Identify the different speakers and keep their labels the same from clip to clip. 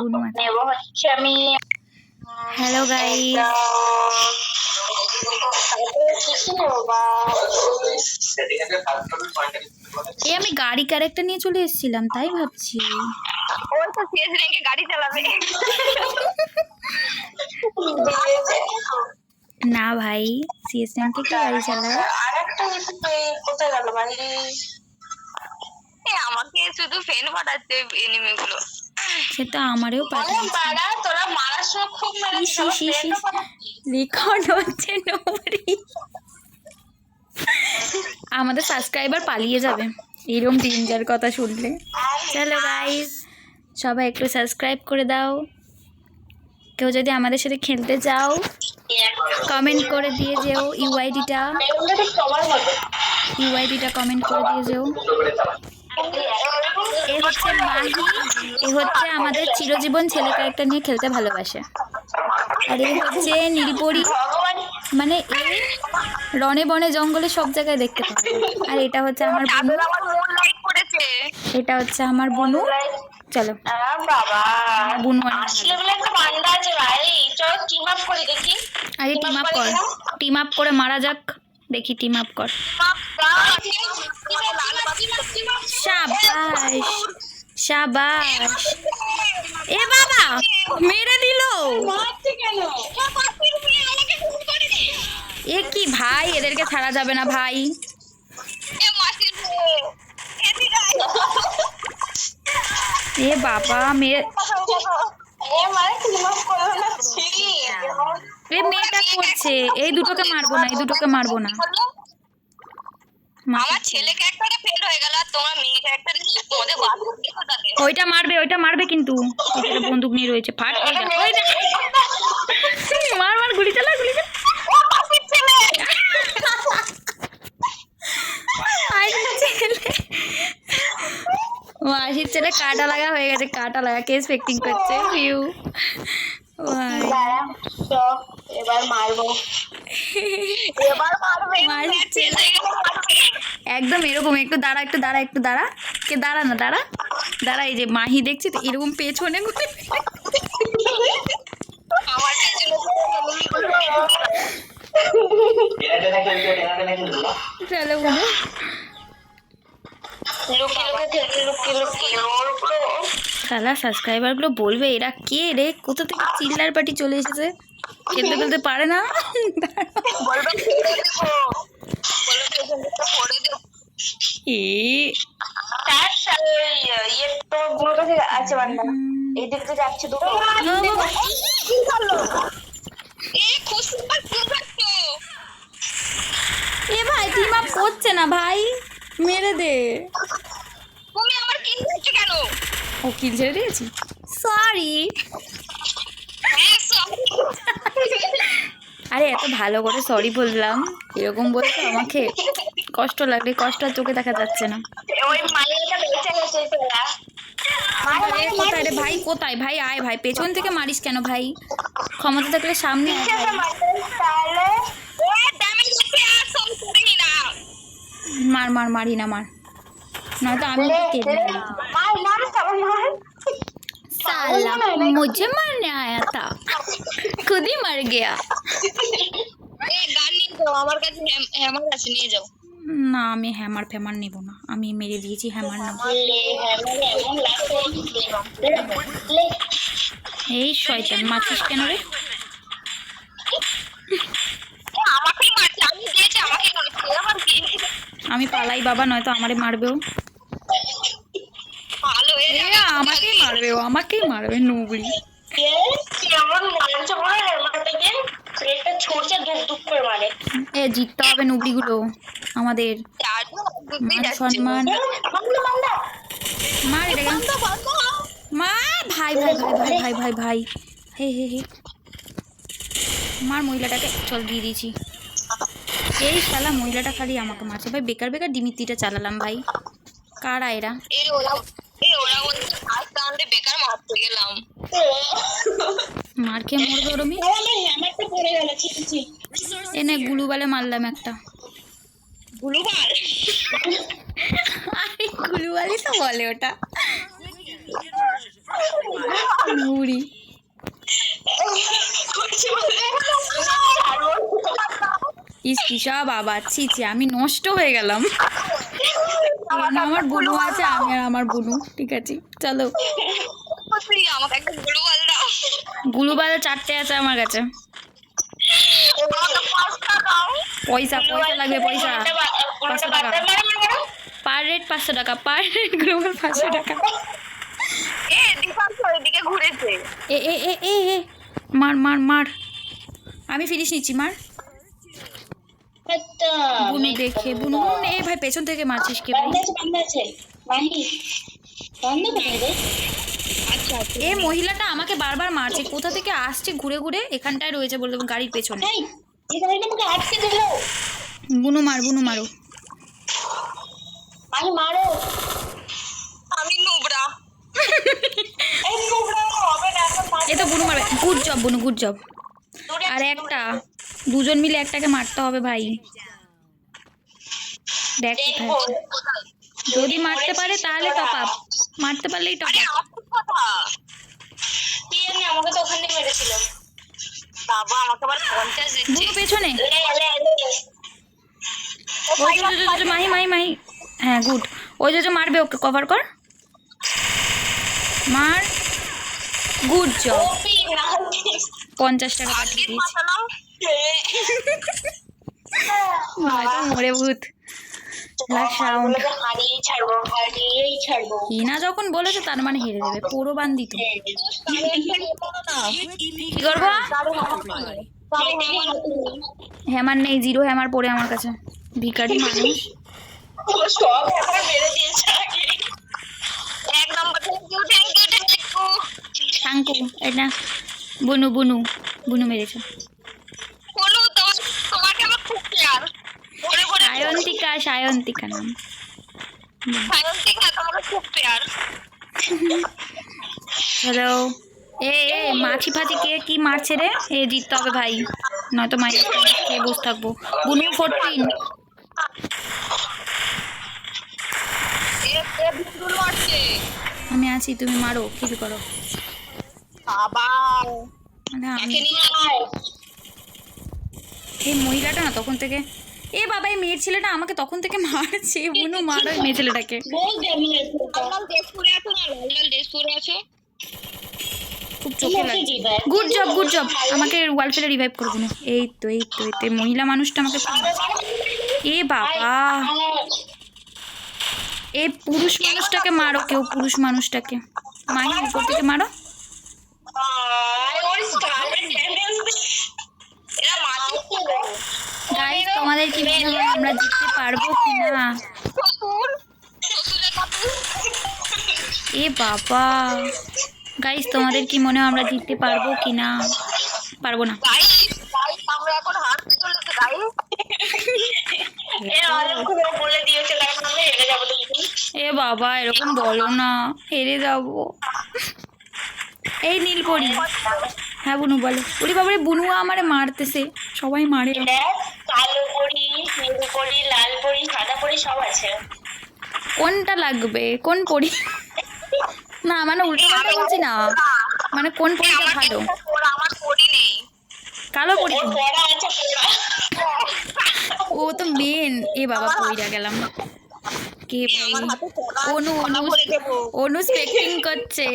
Speaker 1: বুনু আছে।
Speaker 2: নেব হচ্ছে আমি
Speaker 1: হ্যালো গাইস, আমি গাড়ি ক্যারেক্টার নিয়ে চলে এসেছিলাম, তাই ভাবছি
Speaker 2: ওই তো সিএস র্যাঙ্কে গাড়ি চালাবে।
Speaker 1: না ভাই, সিএস র্যাঙ্কে কি গাড়ি চালায়?
Speaker 2: আরেকটা কোথায় গেল ভাই? আমাকে শুধু ফ্যান পাঠাচ্ছে এনিমি গুলো।
Speaker 1: সেটা আমারও পাঠাচ্ছে।
Speaker 2: তোরা মারার সময় খুব
Speaker 1: রেকর্ড হচ্ছে নোবরি। আমাদের সাবস্ক্রাইবার পালিয়ে যাবে এরকম ডেঞ্জার কথা শুনলে। চলো গাইস, সবাই একটু সাবস্ক্রাইব করে দাও। কেউ যদি আমাদের সাথে খেলতে চাও কমেন্ট করে দিয়ে যেও ইউআইডিটা কমেন্ট করে দিয়ে যেও। এ হচ্ছে মাহি, এ হচ্ছে আমাদের চিরজীবন ছেলে ক্যারেক্টার নিয়ে খেলতে ভালোবাসে। আর এই হচ্ছে নীলপরি, মানে এই রনে বনে জঙ্গলে সব জায়গায় দেখতে পাবে। আর এটা হচ্ছে আমার বুনু, এটা হচ্ছে আমার বুনু। চলো
Speaker 2: বাবা
Speaker 1: বুনু
Speaker 2: আসলে বলে একটা বান্দা আছে ভাই, চল টিম আপ করে দেখি।
Speaker 1: আরে টিম আপ করে মারা যাক, দেখি টিম আপ কর। শাবাশ শাবাশ, এ বাবা মেরে দিল। এ কি ভাই, এদেরকে ছাড়া যাবে না ভাই। এ বাবা মেয়ে, এ মেয়েটা করছে। এই দুটোকে মারবো না, এই দুটোকে মারবো না।
Speaker 2: আমার ছেলে ক্যারেক্টারে ফেল হয়ে গেল আর তোমার মেয়ে ক্যারেক্টারে তোমাদের
Speaker 1: ওইটা মারবে কিন্তু ওটা বন্দুক নিয়ে রয়েছে। ফাট মার মার, গুলি চালা গুলি চালা। মাসির ছেলে কাটা লাগা হয়ে গেছে, কাটা লাগা কেস ফেক্টিং করছে। ভিউ
Speaker 2: এবার মারবো,
Speaker 1: একদম এরকম। একটু দাঁড়া কে দাঁড়া না, দাঁড়া। এই যে মাহি দেখছি তো এরকম পেছনে চলো বলো। শালা সাবস্ক্রাইবার গুলো বলবে এরা কে রে, কোথা থেকে চিল্লার পার্টি চলে এসেছে, খেলতে পারে না। এ ভাই টিম আপ করছে না ভাই, মেরে দে। ও কিল ছেড়ে দিয়েছি, সরি। আরে এত ভালো করে সরি বললাম, এরকম বলছো আমাকে, কষ্ট লাগলে কষ্ট আর চোখে দেখা যাচ্ছে না। কোথায় রে ভাই, কোথায় ভাই? আয় ভাই, পেছন থেকে মারিস কেন ভাই? ক্ষমতা থাকলে সামনে মার মার, মারি না মার, নয়তো আমি साला मुझे मारने आया था, खुद ही मर गया। না আমি হ্যামার ফ্যামার নেব না, আমি মেরে দিয়েছি হ্যামার না। এই শয়তান মারছিস কেন রে? আমি পালাই বাবা, নয়তো আমারে মারবেও। আমাকেই মারবে নুবড়ি। এ জিততে হবে নুবড়ি গুলো আমাদের, সম্মান। মার ভাই হে মার মহিলাটাকে, চল দিয়ে দিয়েছি। এই শালা মহিলাটা খালি আমাকে মারছে ভাই, বেকার ডিমিত্রিটা চালালাম ভাই। কারা এরা? মার খেয়ে মরবে ওরমি। এনে গুলুবালে মারলাম একটা। গুলুবালি তো বলে ওটা। নুরি ইস কি সব আবার ছি ছি, আমি নষ্ট হয়ে গেলাম। এখানে আমার বুনু আছে, আমি আর আমার বুনু, ঠিক আছে চলো।
Speaker 2: আমাকে একটা গ্লোবাল দাও।
Speaker 1: গ্লুবাল 4টে আছে আমার কাছে। পয়সা পয়সা লাগবে, পয়সা 500 টাকা পার রেট, 500 টাকা পার রেট, গ্লোবাল 500 টাকা।
Speaker 2: এদিকে ঘুরেছে।
Speaker 1: এ এ এ এ এ মার মার মার, আমি ফিনিশ নিচ্ছি, মার। বুনু দেখে, বুনু বুনু, এ ভাই পেছন থেকে মারছিস কে ভাই? এ মহিলাটা আমাকে বারবার মারছে, কোথা থেকে আসছে ঘুরে ঘুরে, এখানটায় রয়েছে বলতে গাড়ির পেছনে। বুনু মার, বুনু মারো।
Speaker 2: আমি নুবরা।
Speaker 1: এ তো বুনু মারবে। গুড জব বুনু, গুড জব। আর একটা, দুজন মিলে একটাকে মারতে হবে ভাই। দেখ কোথায় আছে। যদি মারতে পারে তাহলে টপ আপ, মারতে পারলেই টপ আপ।
Speaker 2: আমাকে তো ওখানে মেরেছিল বাবা, আমাকে আবার 50 দিচ্ছে।
Speaker 1: বুনু পেছনে, ওই যে মাহি মাহি মাহি, হ্যাঁ গুড। ওই যে মারবে, ওকে কভার কর, মার। গুড জব, 50 টাকা পাঠিয়ে দিয়েছি। হয়তো মরে ভূত। সাউন্ড হিনা যখন বলেছে তার মানে হেরে দেবে, পুরো বান্দিত। কি করবো? হ্যামার নেই, 0 হ্যামার পড়ে আমার কাছে, ভিখারি মানুষ। থ্যাংকু, এটা বুনু বুনু বুনু মেরেছে। সায়ন্তিকা, সায়ন্তিকা নাম। হ্যালো, এ এ মাছি ফাছি কে কি মারছে রে? এ জিততে হবে ভাই, নয়তো মাই খেয়ে বসে থাকবো। বুনু 14। আমি আছি, তুমি মারো, কিছু করো। মানে আমি এই মহিলাটা না তখন থেকে, এ বাবা এই মেয়ের ছেলেটা আমাকে তখন থেকে মারছে। বুনু মারো এই মেয়ে ছেলেটাকে। খুব চোখে লাগছে। Good job, good job. আমাকে ওয়ালফেলে রিভাইভ করবো না। এই তো এই তো এই তো মহিলা মানুষটা আমাকে। এ বাবা, এই পুরুষ মানুষটাকে মারো, কেউ পুরুষ মানুষটাকে। মাহি উপর থেকে মারো। গাইস তোমাদের কি মনে হয় আমরা জিততে পারবো কিনা? এ বাবা, গাইস তোমাদের কি মনে হয় আমরা জিততে পারবো কিনা? পারবো না। এ বাবা এরকম বলো না, হেরে যাবো। এই নীলপরি, হ্যাঁ বুনু বলো। ওরে বাবারে, বুনু আমারে মারতেছে, সবাই মারে।
Speaker 2: কালো পরি, নীল পরি, লাল পরি, সাদা পরি সব আছে।
Speaker 1: কোনটা লাগবে, কোন পরি? না মানে উল্টো পাল্টা বলছি না, মানে কোন পরিটা ভালো?
Speaker 2: আমার পরি নেই,
Speaker 1: কালো পরি।
Speaker 2: পড়া আছে
Speaker 1: ও তো মেন। এ বাবা পইরা গেলাম। কে ভাই? অনু, অনু অনু স্পেক্টিং করছে।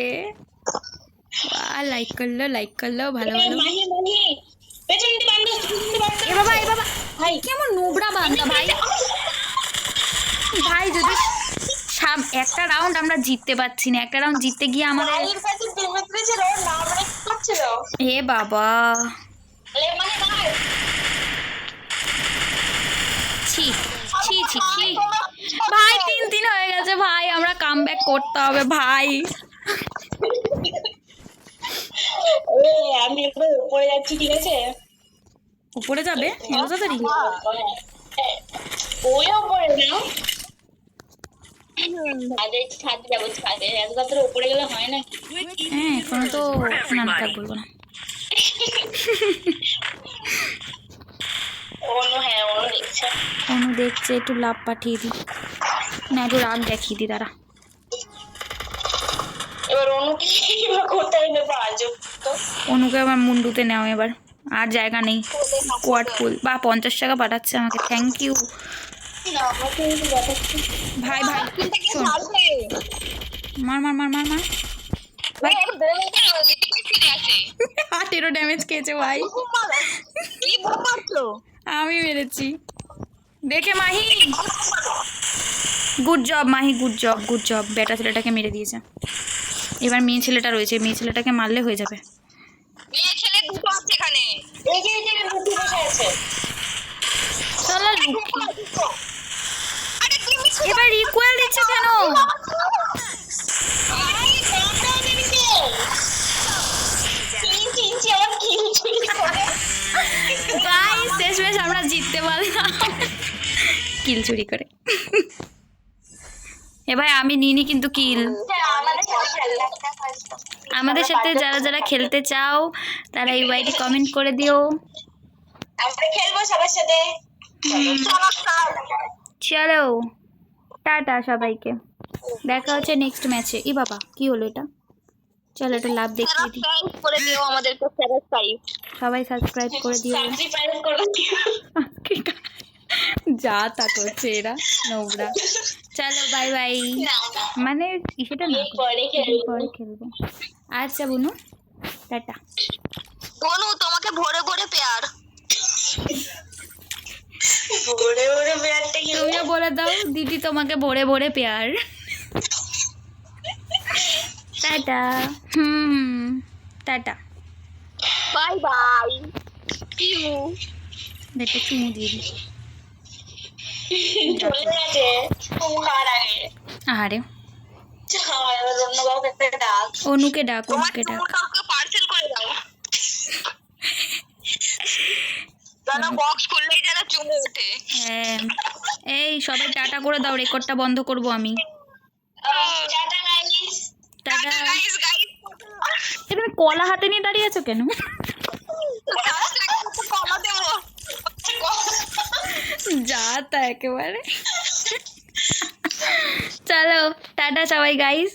Speaker 1: লাইক করলো, লাইক করলো, ভালো ভালো। এ বাবা, এ বাবা ভাই কেমন নোবরা বান্দা ভাই। ভাই যদি একটা রাউন্ড আমরা জিততে পারছি না, একটা রাউন্ড জিততে গিয়ে আমাদের। এ বাবা ছি ছি ছি ছি ভাই, 3-3 হয়ে গেছে ভাই, আমরা কামব্যাক করতে হবে ভাই।
Speaker 2: আমি একটু উপরে যাচ্ছি, ঠিক আছে?
Speaker 1: উপরে যাবে এত তাড়াতাড়ি?
Speaker 2: ওই উপরে না, ছাদে যাবো, ছাদে এত তাড়াতাড়ি উপরে গেলে হয় না।
Speaker 1: হ্যাঁ এখন তো না না থাক, বলবো না।
Speaker 2: অনু, হ্যাঁ অনু দেখছে।
Speaker 1: অনু দেখছে, একটু লাভ পাঠিয়ে দিই না, একটু রাগ দেখিয়ে দিই, দাঁড়া।
Speaker 2: এবার অনু কি এবার কোথায় নেবো আজব তো।
Speaker 1: অনুকে আমার মুন্ডুতে নাও এবার, আর জায়গা নেই। কোয়াড ফুল বা 50 টাকা পাঠাচ্ছে আমাকে, থ্যাংক ইউ
Speaker 2: না আমাকে এই দেখাচ্ছি।
Speaker 1: ভাই। ভাই শোন, মার মার মার মার মার। ভাই 18 ড্যামেজ খেয়েছে ভাই। আমি মেরেছি দেখে Mahi. Good job Mahi, good job good job. বেটা ছেলেটাকে মেরে দিয়েছে, এবার মেয়ে ছেলেটা রয়েছে, মেয়ে ছেলেটাকে মারলে হয়ে যাবে।
Speaker 2: মেয়ে ছেলে দুটো আছে এখানে। এই যে লুকি বসে আছে।
Speaker 1: চলো লুকি। এবার ইকুয়াল দিচ্ছে কেন?
Speaker 2: আই বাবা নেমেছে। চিনছি আমার কিল চুরি করে।
Speaker 1: গাইস শেষমেশ আমরা জিততে পারলাম কিল চুরি করে। এবার আমি নিনি কিন্তু কিল। আমাদের সাথে যারা যারা খেলতে চাও তারা এই ওয়াইটি কমেন্ট করে দিও।
Speaker 2: আমরা খেলবো সবার সাথে।
Speaker 1: চলো টাটা সবাইকে, দেখা হচ্ছে নেক্সট ম্যাচে। ই বাবা কি হলো এটা? চলো এটা লাভ দেখিয়ে দিই।
Speaker 2: করে দিও আমাদেরকে সাবস্ক্রাইব।
Speaker 1: সবাই সাবস্ক্রাইব করে দিও।
Speaker 2: সাবস্ক্রাইব করে দিও।
Speaker 1: যা তা করছে এরা নোংরা। চলো বাই বাই, মানে সেটা না
Speaker 2: পরে
Speaker 1: পরে খেলবো। আচ্ছা বুনু টাটা।
Speaker 2: বনু তোমাকে ভোরে ভোরে পেয়ার। ভোরে ভোরে পেয়ারটা কি?
Speaker 1: তুমিও বলে দাও দিদি তোমাকে ভোরে ভোরে পেয়ার। টাটা। Tata
Speaker 2: bye bye. ইউ
Speaker 1: দেখতে চুমু দিয়ে দিই।
Speaker 2: চলে গেছে তোমার আগে।
Speaker 1: আহারে
Speaker 2: এবার অন্য কাউকে একটা ডাক।
Speaker 1: অনুকে ডাক, অনুকে ডাক।
Speaker 2: কাউকে পার্সেল করে দাও। জানা বক্স খুললেই যেন চুমু ওঠে।
Speaker 1: হ্যাঁ এই সবাই টাটা করে দাও, রেকর্ডটা বন্ধ করব আমি।
Speaker 2: Tata guys.
Speaker 1: Tata.
Speaker 2: Guys guys.
Speaker 1: তুমি কলা হাতে নিয়ে দাঁড়িয়ে আছো কেন?
Speaker 2: কলা দেবো।
Speaker 1: যা তা একেবারে। চলো টাটা সবাই গাইস।